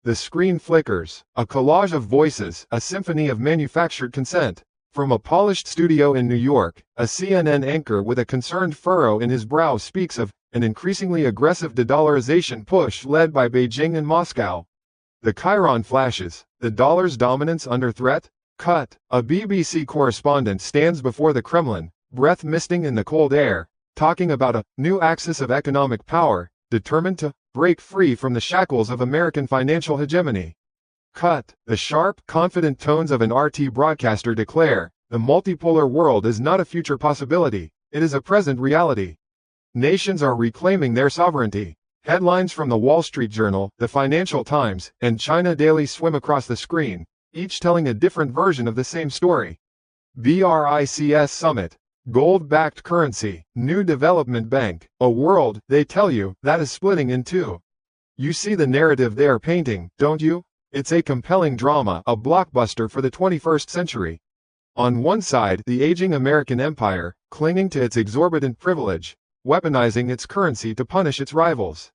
The screen flickers, a collage of voices, a symphony of manufactured consent. From a polished studio in New York, a CNN anchor with a concerned furrow in his brow speaks of an increasingly aggressive de-dollarization push led by Beijing and Moscow. The chyron flashes, the dollar's dominance under threat? Cut. A BBC correspondent stands before the Kremlin, breath misting in the cold air, talking about a new axis of economic power, determined to break free from the shackles of American financial hegemony. Cut. The sharp, confident tones of an RT broadcaster declare, the multipolar world is not a future possibility, it is a present reality. Nations are reclaiming their sovereignty. Headlines from the Wall Street Journal, the Financial Times, and China Daily swim across the screen, each telling a different version of the same story. BRICS Summit. Gold-backed currency, new development bank, a world, they tell you, that is splitting in two. You see the narrative they are painting, don't you? It's a compelling drama, a blockbuster for the 21st century. On one side, the aging American empire, clinging to its exorbitant privilege, weaponizing its currency to punish its rivals.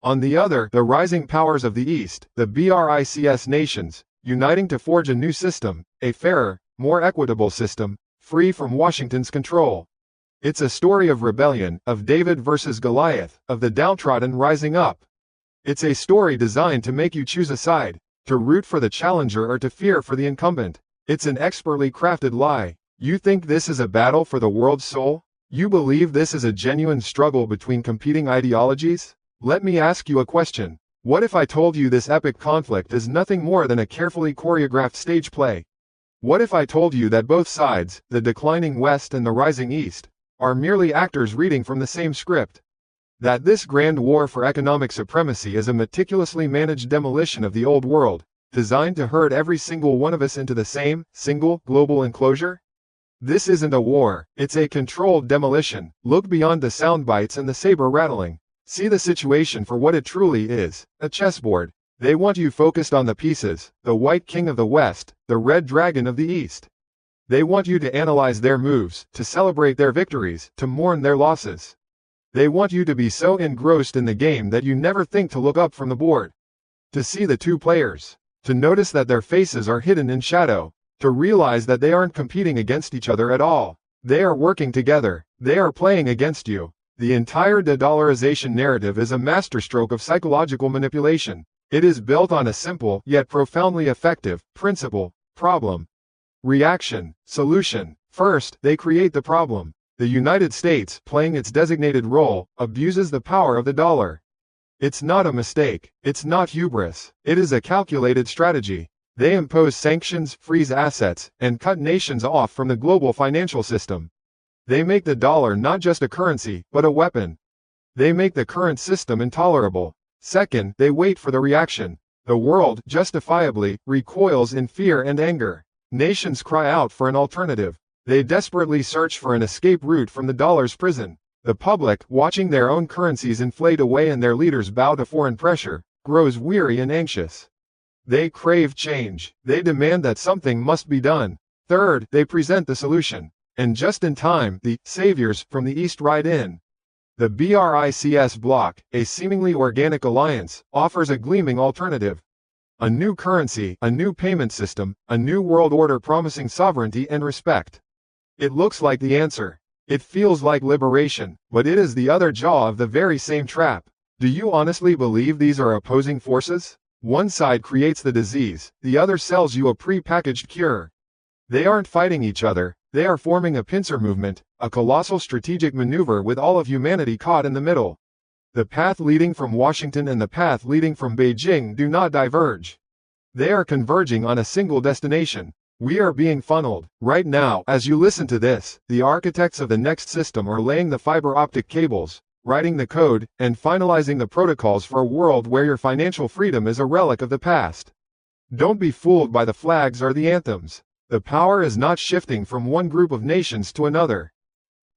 On the other, the rising powers of the East, the BRICS nations, uniting to forge a new system, a fairer, more equitable system, free from Washington's control. It's a story of rebellion, of David versus Goliath, of the downtrodden rising up. It's a story designed to make you choose a side, to root for the challenger or to fear for the incumbent. It's an expertly crafted lie. You think this is a battle for the world's soul? You believe this is a genuine struggle between competing ideologies? Let me ask you a question. What if I told you this epic conflict is nothing more than a carefully choreographed stage play? What if I told you that both sides, the declining West and the rising East, are merely actors reading from the same script? That this grand war for economic supremacy is a meticulously managed demolition of the old world, designed to herd every single one of us into the same, single, global enclosure? This isn't a war, it's a controlled demolition. Look beyond the sound bites and the saber rattling. See the situation for what it truly is, a chessboard. They want you focused on the pieces, the white king of the West, the red dragon of the East. They want you to analyze their moves, to celebrate their victories, to mourn their losses. They want you to be so engrossed in the game that you never think to look up from the board. To see the two players. To notice that their faces are hidden in shadow. To realize that they aren't competing against each other at all. They are working together. They are playing against you. The entire de-dollarization narrative is a masterstroke of psychological manipulation. It is built on a simple, yet profoundly effective, principle, problem, reaction, solution. First, they create the problem. The United States, playing its designated role, abuses the power of the dollar. It's not a mistake. It's not hubris. It is a calculated strategy. They impose sanctions, freeze assets, and cut nations off from the global financial system. They make the dollar not just a currency, but a weapon. They make the current system intolerable. Second, they wait for the reaction. The world, justifiably, recoils in fear and anger. Nations cry out for an alternative. They desperately search for an escape route from the dollar's prison. The public, watching their own currencies inflate away and their leaders bow to foreign pressure, grows weary and anxious. They crave change. They demand that something must be done. Third, they present the solution. And just in time, the saviors from the East ride in. The BRICS bloc, a seemingly organic alliance, offers a gleaming alternative. A new currency, a new payment system, a new world order promising sovereignty and respect. It looks like the answer. It feels like liberation, but it is the other jaw of the very same trap. Do you honestly believe these are opposing forces? One side creates the disease, the other sells you a pre-packaged cure. They aren't fighting each other, they are forming a pincer movement, a colossal strategic maneuver with all of humanity caught in the middle. The path leading from Washington and the path leading from Beijing do not diverge. They are converging on a single destination. We are being funneled. Right now, as you listen to this, the architects of the next system are laying the fiber optic cables, writing the code, and finalizing the protocols for a world where your financial freedom is a relic of the past. Don't be fooled by the flags or the anthems. The power is not shifting from one group of nations to another.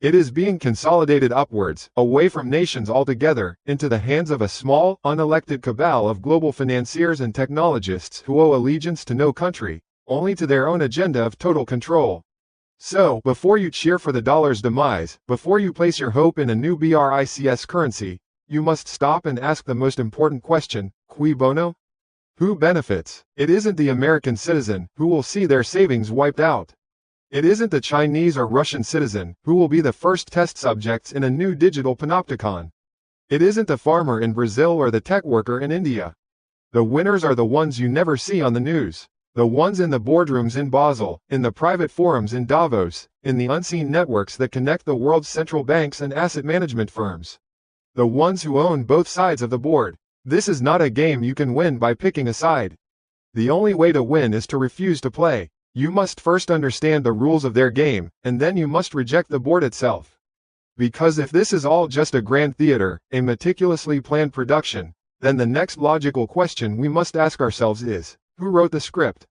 It is being consolidated upwards, away from nations altogether, into the hands of a small, unelected cabal of global financiers and technologists who owe allegiance to no country, only to their own agenda of total control. So, before you cheer for the dollar's demise, before you place your hope in a new BRICS currency, you must stop and ask the most important question: cui bono? Who benefits? It isn't the American citizen, who will see their savings wiped out. It isn't the Chinese or Russian citizen, who will be the first test subjects in a new digital panopticon. It isn't the farmer in Brazil or the tech worker in India. The winners are the ones you never see on the news. The ones in the boardrooms in Basel, in the private forums in Davos, in the unseen networks that connect the world's central banks and asset management firms. The ones who own both sides of the board. This is not a game you can win by picking a side. The only way to win is to refuse to play. You must first understand the rules of their game, and then you must reject the board itself. Because if this is all just a grand theater, a meticulously planned production, then the next logical question we must ask ourselves is, who wrote the script?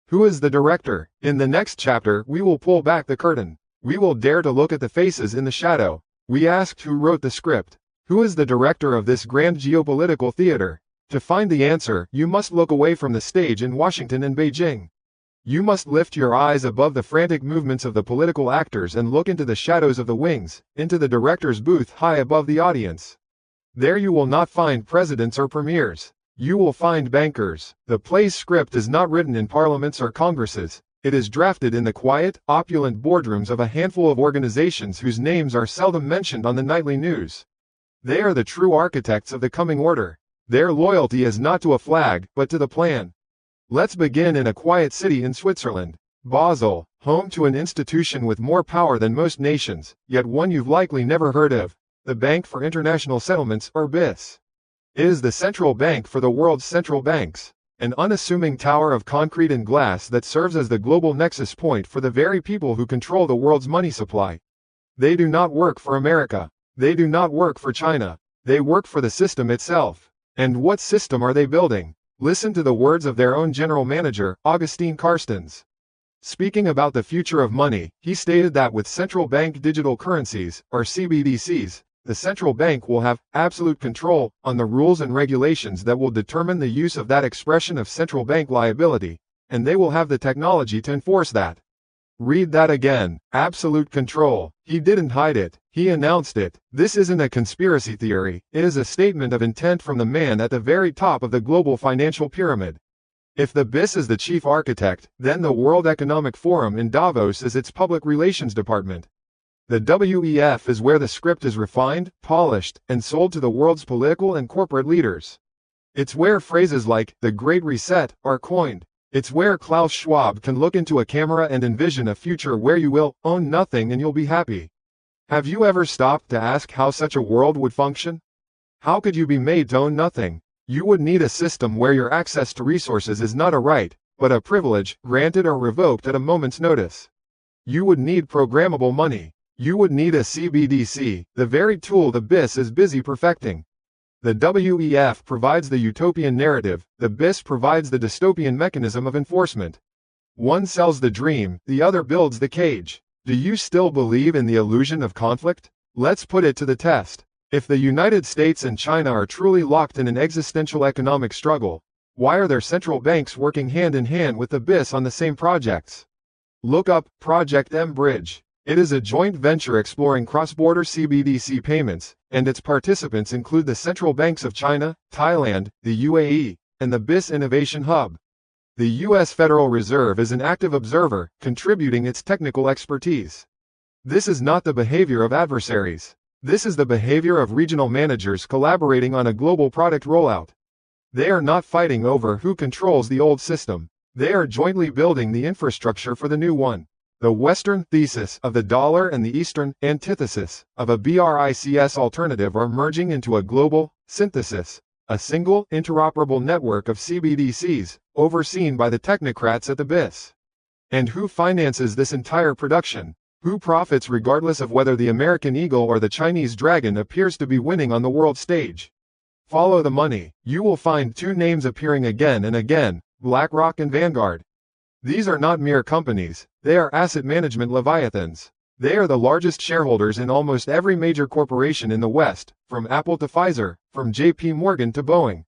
Who is the director? In the next chapter, we will pull back the curtain. We will dare to look at the faces in the shadow. We asked who wrote the script. Who is the director of this grand geopolitical theater? To find the answer, you must look away from the stage in Washington and Beijing. You must lift your eyes above the frantic movements of the political actors and look into the shadows of the wings, into the director's booth high above the audience. There you will not find presidents or premiers. You will find bankers. The play's script is not written in parliaments or congresses. It is drafted in the quiet, opulent boardrooms of a handful of organizations whose names are seldom mentioned on the nightly news. They are the true architects of the coming order. Their loyalty is not to a flag, but to the plan. Let's begin in a quiet city in Switzerland. Basel, home to an institution with more power than most nations, yet one you've likely never heard of. The Bank for International Settlements, or BIS. It is the central bank for the world's central banks. An unassuming tower of concrete and glass that serves as the global nexus point for the very people who control the world's money supply. They do not work for America. They do not work for China. They work for the system itself. And what system are they building? Listen to the words of their own general manager, Augustin Carstens. Speaking about the future of money, he stated that with central bank digital currencies, or CBDCs, the central bank will have absolute control on the rules and regulations that will determine the use of that expression of central bank liability, and they will have the technology to enforce that. Read that again. Absolute control. He didn't hide it. He announced it. This isn't a conspiracy theory. It is a statement of intent from the man at the very top of the global financial pyramid. If the BIS is the chief architect, then the World Economic Forum in Davos is its public relations department. The WEF is where the script is refined, polished, and sold to the world's political and corporate leaders. It's where phrases like, the Great Reset, are coined. It's where Klaus Schwab can look into a camera and envision a future where you will own nothing and you'll be happy. Have you ever stopped to ask how such a world would function? How could you be made to own nothing? You would need a system where your access to resources is not a right, but a privilege, granted or revoked at a moment's notice. You would need programmable money. You would need a CBDC, the very tool the BIS is busy perfecting. The WEF provides the utopian narrative, the BIS provides the dystopian mechanism of enforcement. One sells the dream, the other builds the cage. Do you still believe in the illusion of conflict? Let's put it to the test. If the United States and China are truly locked in an existential economic struggle, why are their central banks working hand in hand with the BIS on the same projects? Look up Project M Bridge. It is a joint venture exploring cross-border CBDC payments, and its participants include the central banks of China, Thailand, the UAE, and the BIS Innovation Hub. The U.S. Federal Reserve is an active observer, contributing its technical expertise. This is not the behavior of adversaries. This is the behavior of regional managers collaborating on a global product rollout. They are not fighting over who controls the old system. They are jointly building the infrastructure for the new one. The Western thesis of the dollar and the Eastern antithesis of a BRICS alternative are merging into a global synthesis, a single, interoperable network of CBDCs, overseen by the technocrats at the BIS. And who finances this entire production? Who profits regardless of whether the American eagle or the Chinese dragon appears to be winning on the world stage? Follow the money. You will find two names appearing again and again, BlackRock and Vanguard. These are not mere companies, they are asset management leviathans. They are the largest shareholders in almost every major corporation in the West, from Apple to Pfizer, from JP Morgan to Boeing.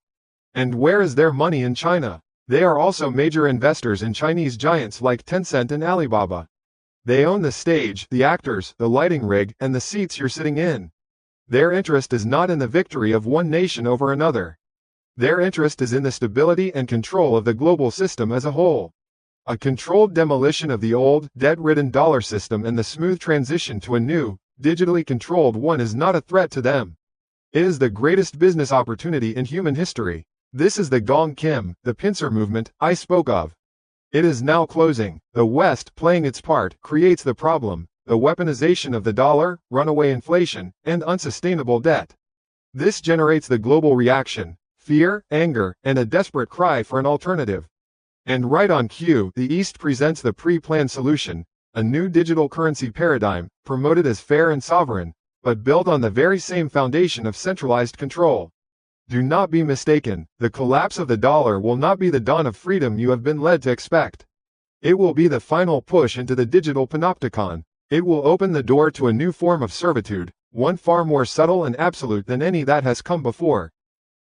And where is their money in China? They are also major investors in Chinese giants like Tencent and Alibaba. They own the stage, the actors, the lighting rig, and the seats you're sitting in. Their interest is not in the victory of one nation over another. Their interest is in the stability and control of the global system as a whole. A controlled demolition of the old, debt-ridden dollar system and the smooth transition to a new, digitally controlled one is not a threat to them. It is the greatest business opportunity in human history. This is the Gong Kim, the pincer movement, I spoke of. It is now closing. The West, playing its part, creates the problem, the weaponization of the dollar, runaway inflation, and unsustainable debt. This generates the global reaction, fear, anger, and a desperate cry for an alternative. And right on cue, the East presents the pre-planned solution, a new digital currency paradigm, promoted as fair and sovereign, but built on the very same foundation of centralized control. Do not be mistaken, the collapse of the dollar will not be the dawn of freedom you have been led to expect. It will be the final push into the digital panopticon. It will open the door to a new form of servitude, one far more subtle and absolute than any that has come before.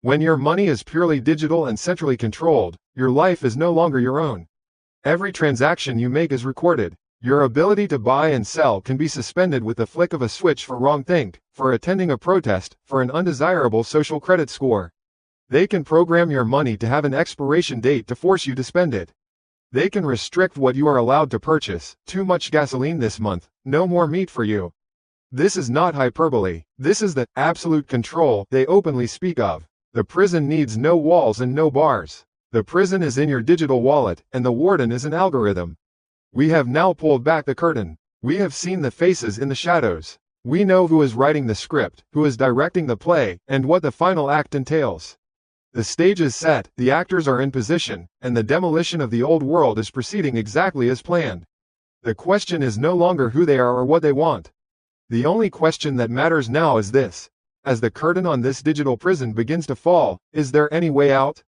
When your money is purely digital and centrally controlled, your life is no longer your own. Every transaction you make is recorded. Your ability to buy and sell can be suspended with the flick of a switch for wrongthink, for attending a protest, for an undesirable social credit score. They can program your money to have an expiration date to force you to spend it. They can restrict what you are allowed to purchase, too much gasoline this month, no more meat for you. This is not hyperbole, this is the absolute control they openly speak of. The prison needs no walls and no bars. The prison is in your digital wallet, and the warden is an algorithm. We have now pulled back the curtain. We have seen the faces in the shadows. We know who is writing the script, who is directing the play, and what the final act entails. The stage is set, the actors are in position, and the demolition of the old world is proceeding exactly as planned. The question is no longer who they are or what they want. The only question that matters now is this. As the curtain on this digital prison begins to fall, is there any way out?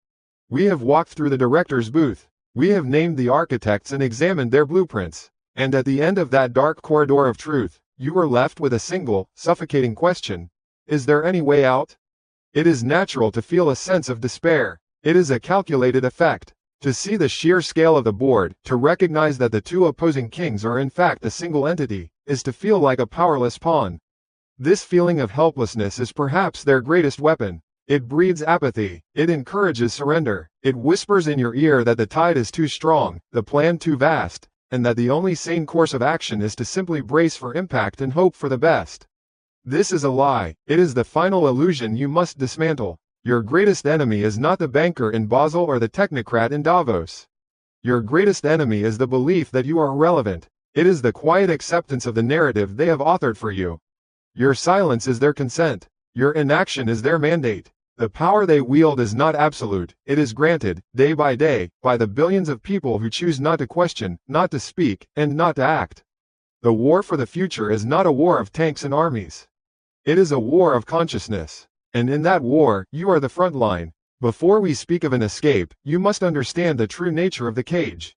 We have walked through the director's booth. We have named the architects and examined their blueprints. And at the end of that dark corridor of truth, you are left with a single, suffocating question. Is there any way out? It is natural to feel a sense of despair. It is a calculated effect. To see the sheer scale of the board, to recognize that the two opposing kings are in fact a single entity, is to feel like a powerless pawn. This feeling of helplessness is perhaps their greatest weapon. It breeds apathy, it encourages surrender, it whispers in your ear that the tide is too strong, the plan too vast, and that the only sane course of action is to simply brace for impact and hope for the best. This is a lie, it is the final illusion you must dismantle. Your greatest enemy is not the banker in Basel or the technocrat in Davos. Your greatest enemy is the belief that you are irrelevant. It is the quiet acceptance of the narrative they have authored for you. Your silence is their consent. Your inaction is their mandate. The power they wield is not absolute, it is granted, day by day, by the billions of people who choose not to question, not to speak, and not to act. The war for the future is not a war of tanks and armies. It is a war of consciousness. And in that war, you are the front line. Before we speak of an escape, you must understand the true nature of the cage.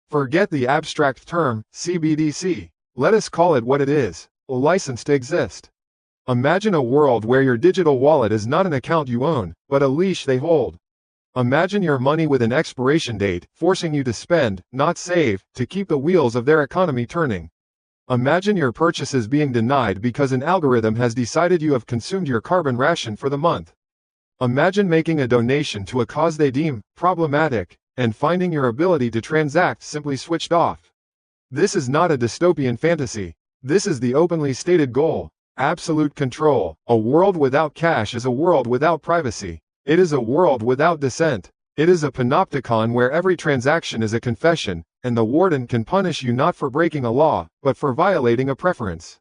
Forget the abstract term, CBDC. Let us call it what it is, a license to exist. Imagine a world where your digital wallet is not an account you own, but a leash they hold. Imagine your money with an expiration date, forcing you to spend, not save, to keep the wheels of their economy turning. Imagine your purchases being denied because an algorithm has decided you have consumed your carbon ration for the month. Imagine making a donation to a cause they deem problematic, and finding your ability to transact simply switched off. This is not a dystopian fantasy. This is the openly stated goal. Absolute control. A world without cash is a world without privacy. It is a world without dissent. It is a panopticon where every transaction is a confession, and the warden can punish you not for breaking a law, but for violating a preference.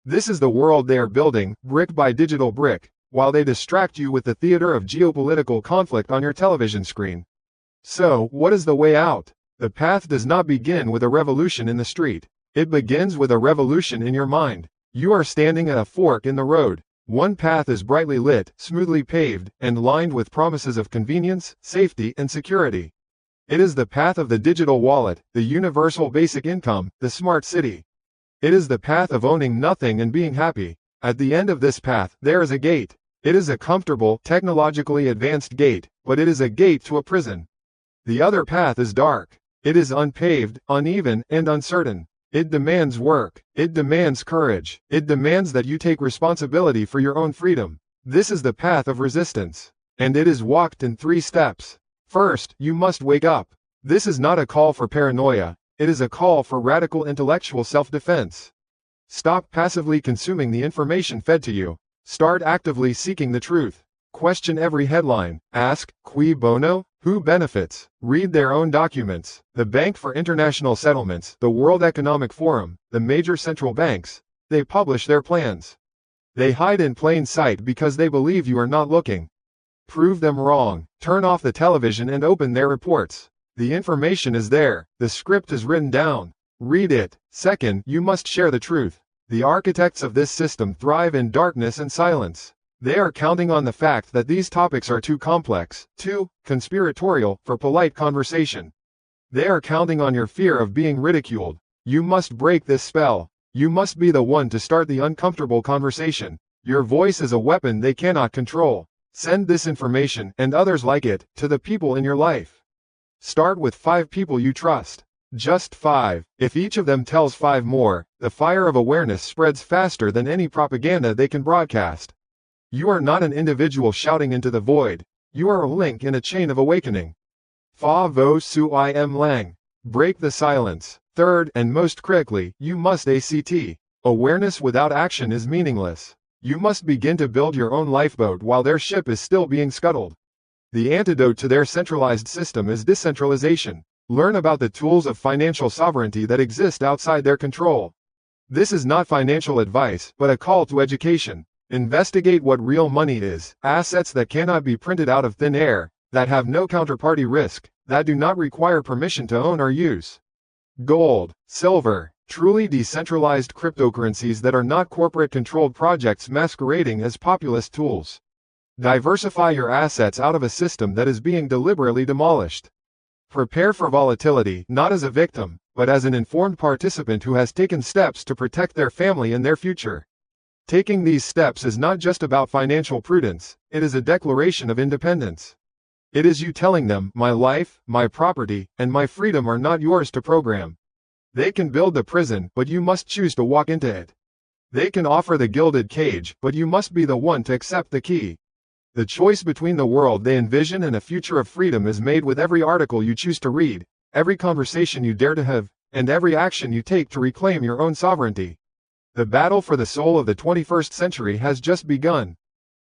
This is the world they are building, brick by digital brick, while they distract you with the theater of geopolitical conflict on your television screen. So, what is the way out? The path does not begin with a revolution in the street. It begins with a revolution in your mind. You are standing at a fork in the road. One path is brightly lit, smoothly paved, and lined with promises of convenience, safety, and security. It is the path of the digital wallet, the universal basic income, the smart city. It is the path of owning nothing and being happy. At the end of this path, there is a gate. It is a comfortable, technologically advanced gate, but it is a gate to a prison. The other path is dark. It is unpaved, uneven, and uncertain. It demands work. It demands courage. It demands that you take responsibility for your own freedom. This is the path of resistance. And it is walked in 3 steps. First, you must wake up. This is not a call for paranoia, it is a call for radical intellectual self-defense. Stop passively consuming the information fed to you. Start actively seeking the truth. Question every headline. Ask, cui bono? Who benefits? Read their own documents. The Bank for International Settlements, the World Economic Forum, the major central banks, they publish their plans. They hide in plain sight because they believe you are not looking. Prove them wrong. Turn off the television and open their reports. The information is there. The script is written down. Read it. Second, you must share the truth. The architects of this system thrive in darkness and silence. They are counting on the fact that these topics are too complex, too conspiratorial for polite conversation. They are counting on your fear of being ridiculed. You must break this spell. You must be the one to start the uncomfortable conversation. Your voice is a weapon they cannot control. Send this information, and others like it, to the people in your life. Start with 5 people you trust. Just 5. If each of them tells 5 more, the fire of awareness spreads faster than any propaganda they can broadcast. You are not an individual shouting into the void. You are a link in a chain of awakening. Fa vo su I am lang. Break the silence. Third, and most critically, you must ACT. Awareness without action is meaningless. You must begin to build your own lifeboat while their ship is still being scuttled. The antidote to their centralized system is decentralization. Learn about the tools of financial sovereignty that exist outside their control. This is not financial advice, but a call to education. Investigate what real money is, assets that cannot be printed out of thin air, that have no counterparty risk, that do not require permission to own or use. Gold, silver, truly decentralized cryptocurrencies that are not corporate-controlled projects masquerading as populist tools. Diversify your assets out of a system that is being deliberately demolished. Prepare for volatility, not as a victim, but as an informed participant who has taken steps to protect their family and their future. Taking these steps is not just about financial prudence, it is a declaration of independence. It is you telling them, my life, my property, and my freedom are not yours to program. They can build the prison, but you must choose to walk into it. They can offer the gilded cage, but you must be the one to accept the key. The choice between the world they envision and a future of freedom is made with every article you choose to read, every conversation you dare to have, and every action you take to reclaim your own sovereignty. The battle for the soul of the 21st century has just begun.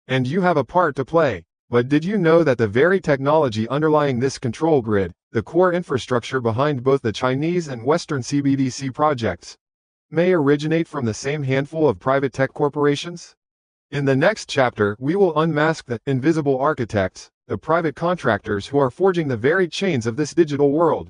And you have a part to play. But did you know that the very technology underlying this control grid, the core infrastructure behind both the Chinese and Western CBDC projects, may originate from the same handful of private tech corporations? In the next chapter, we will unmask the invisible architects, the private contractors who are forging the very chains of this digital world.